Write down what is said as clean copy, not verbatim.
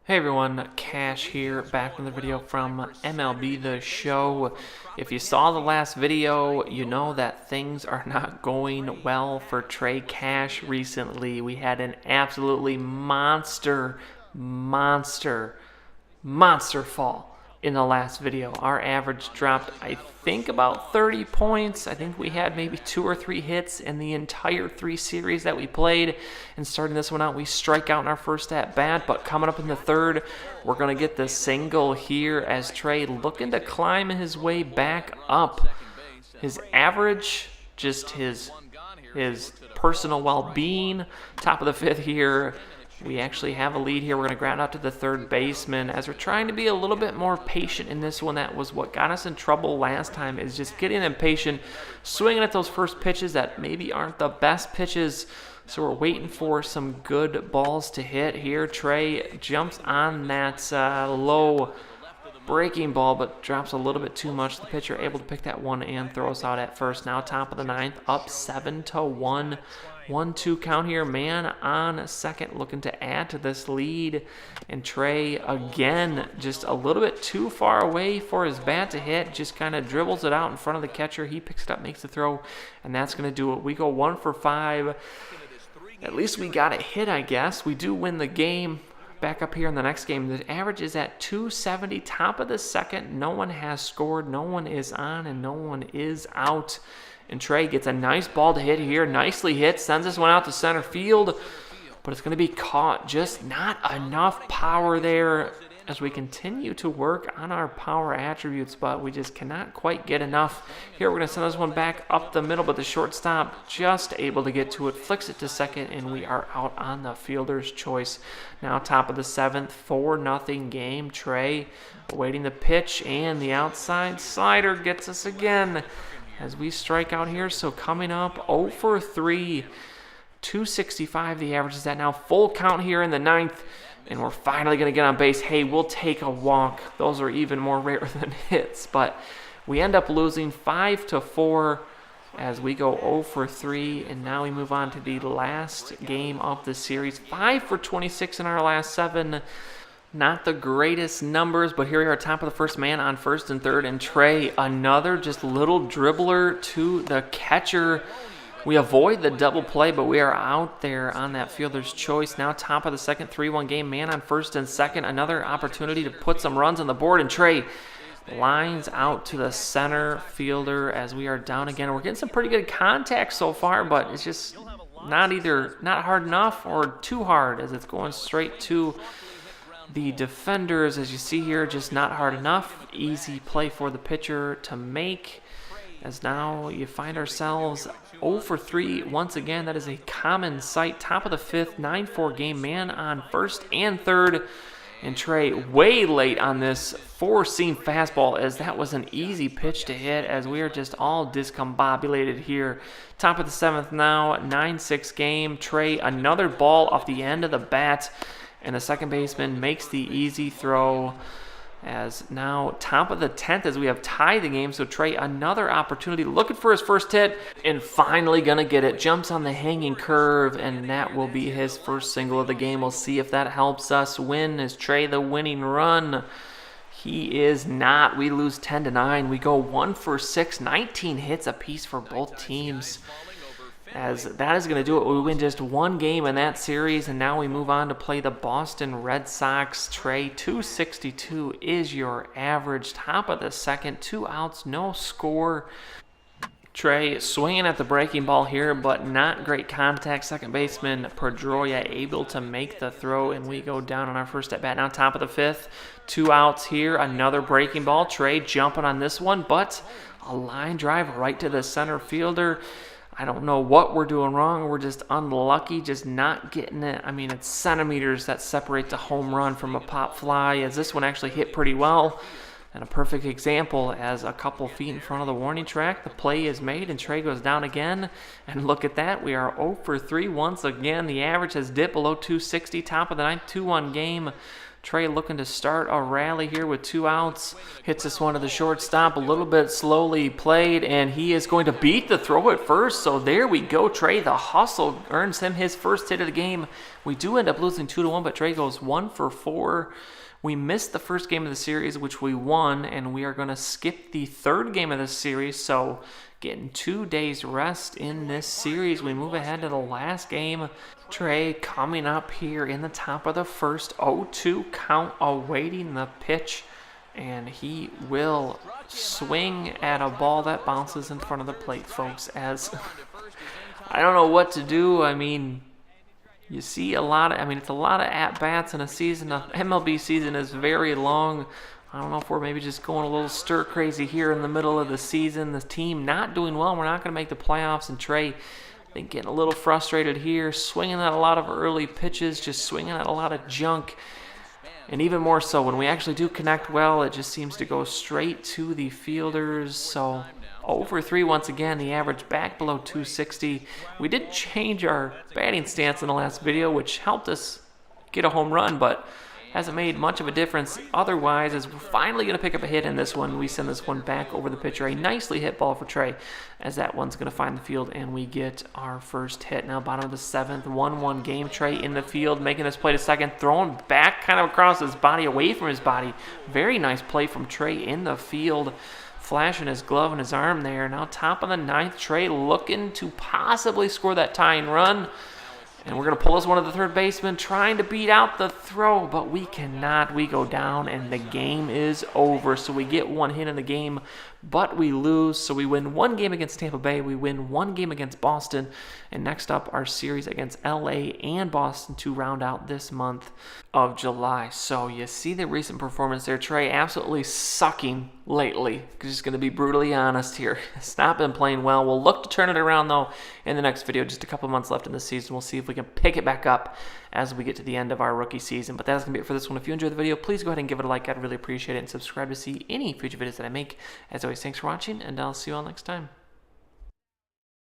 Hey everyone, Cash here, back with a video from MLB The Show. If you saw the last video, you know that things are not going well for Trey Cash recently. We had an absolutely monster fall in the last video. Our average dropped, I think, about 30 points. I think we had maybe 2 or 3 hits in the entire 3 series that we played. And starting this one out, we strike out in our first at bat, but coming up in the third, we're going to get the single here as Trey looking to climb his way back up. His average, just his personal well-being, top of the 5th here. We actually have a lead here. We're going to ground out to the third baseman as we're trying to be a little bit more patient in this one. That was what got us in trouble last time, is just getting impatient, swinging at those first pitches that maybe aren't the best pitches. So we're waiting for some good balls to hit here. Trey jumps on that low breaking ball, but drops a little bit too much. The pitcher able to pick that one and throw us out at first. Now top of the 9th, up 7-1. 1-2 count here. Man on second, looking to add to this lead. And Trey, again, just a little bit too far away for his bat to hit. Just kind of dribbles it out in front of the catcher. He picks it up, makes the throw, and that's going to do it. We go 1 for 5. At least we got a hit, I guess. We do win the game. Back up here in the next game, the average is at 270, top of the 2nd. No one has scored, no one is on, and no one is out. And Trey gets a nice ball to hit here, nicely hit, sends this one out to center field, but it's going to be caught. Just not enough power there as we continue to work on our power attributes, but we just cannot quite get enough. Here we're going to send this one back up the middle, but the shortstop just able to get to it, flicks it to second, and we are out on the fielder's choice. Now top of the 7th, 4-0 game. Trey awaiting the pitch, and the outside slider gets us again as we strike out here. So coming up 0 for 3, 265 the average is at now. Full count here in the 9th. And we're finally going to get on base. Hey, we'll take a walk. Those are even more rare than hits. But we end up losing 5-4 as we go 0 for 3. And now we move on to the last game of the series. 5 for 26 in our last 7. Not the greatest numbers, but here we are, top of the first, man on first and third. And Trey, another just little dribbler to the catcher. We avoid the double play, but we are out there on that fielder's choice. Now top of the 2nd, 3-1 game, man on first and second. Another opportunity to put some runs on the board, and Trey lines out to the center fielder as we are down again. We're getting some pretty good contact so far, but it's just not hard enough or too hard as it's going straight to the defenders. As you see here, just not hard enough. Easy play for the pitcher to make. As now you find ourselves 0 for 3 once again. That is a common sight. Top of the 5th, 9-4 game, man on first and third. And Trey way late on this 4-seam fastball, as that was an easy pitch to hit, as we are just all discombobulated here. Top of the 7th now, 9-6 game. Trey, another ball off the end of the bat, and the second baseman makes the easy throw. As now top of the 10th as we have tied the game. So Trey, another opportunity, looking for his first hit, and finally gonna get it. Jumps on the hanging curve, and that will be his first single of the game. We'll see if that helps us win. Is Trey the winning run? He is not. We lose 10-9. We go 1 for 6, 19 hits apiece for both teams. As that is going to do it. We win just 1 game in that series, and now we move on to play the Boston Red Sox. Trey, 262 is your average. Top of the 2nd, 2 outs, no score. Trey swinging at the breaking ball here, but not great contact. Second baseman Pedroia able to make the throw, and we go down on our first at bat. Now top of the 5th, 2 outs here. Another breaking ball. Trey jumping on this one, but a line drive right to the center fielder. I don't know what we're doing wrong. We're just unlucky, just not getting it. I mean, it's centimeters that separate the home run from a pop fly, as this one actually hit pretty well. And a perfect example, as a couple feet in front of the warning track, the play is made, and Trey goes down again. And look at that. We are 0 for 3 once again. The average has dipped below 260. Top of the 9th, 2-1 game. Trey looking to start a rally here with 2 outs. Hits this one to the shortstop, a little bit slowly played, and he is going to beat the throw at first. So there we go. Trey, the hustle, earns him his first hit of the game. We do end up losing 2-1, but Trey goes 1 for 4. We missed the first game of the series, which we won, and we are going to skip the third game of the series. So getting 2 days rest in this series. We move ahead to the last game. Trey coming up here in the top of the first, 0-2 count, awaiting the pitch, and he will swing at a ball that bounces in front of the plate, folks, as I don't know what to do. I mean, you see a lot of, it's a lot of at-bats in a season. The MLB season is very long. I don't know if we're maybe just going a little stir-crazy here in the middle of the season. The team not doing well. We're not going to make the playoffs, and Trey, I think, getting a little frustrated here, swinging at a lot of early pitches, just swinging at a lot of junk. And even more so, when we actually do connect well, it just seems to go straight to the fielders. So 0 for 3 once again, the average back below 260. We did change our batting stance in the last video, which helped us get a home run, but hasn't made much of a difference otherwise, as we're finally going to pick up a hit in this one. We send this one back over the pitcher. A nicely hit ball for Trey, as that one's going to find the field, and we get our first hit. Now bottom of the 7th, 1-1 game. Trey in the field, making this play to second, throwing back kind of across his body, away from his body. Very nice play from Trey in the field, flashing his glove and his arm there. Now top of the 9th, Trey looking to possibly score that tying run. And we're going to pull this one to the third baseman, trying to beat out the throw, but we cannot. We go down, and the game is over. So we get 1 hit in the game, but we lose. So we win 1 game against Tampa Bay. We win 1 game against Boston. And next up, our series against LA and Boston to round out this month of July. So you see the recent performance there. Trey absolutely sucking lately. Just going to be brutally honest here. It's not been playing well. We'll look to turn it around, though, in the next video. Just a couple months left in the season. We'll see if we can pick it back up as we get to the end of our rookie season. But that's going to be it for this one. If you enjoyed the video, please go ahead and give it a like. I'd really appreciate it. And subscribe to see any future videos that I make. As always, thanks for watching, and I'll see you all next time.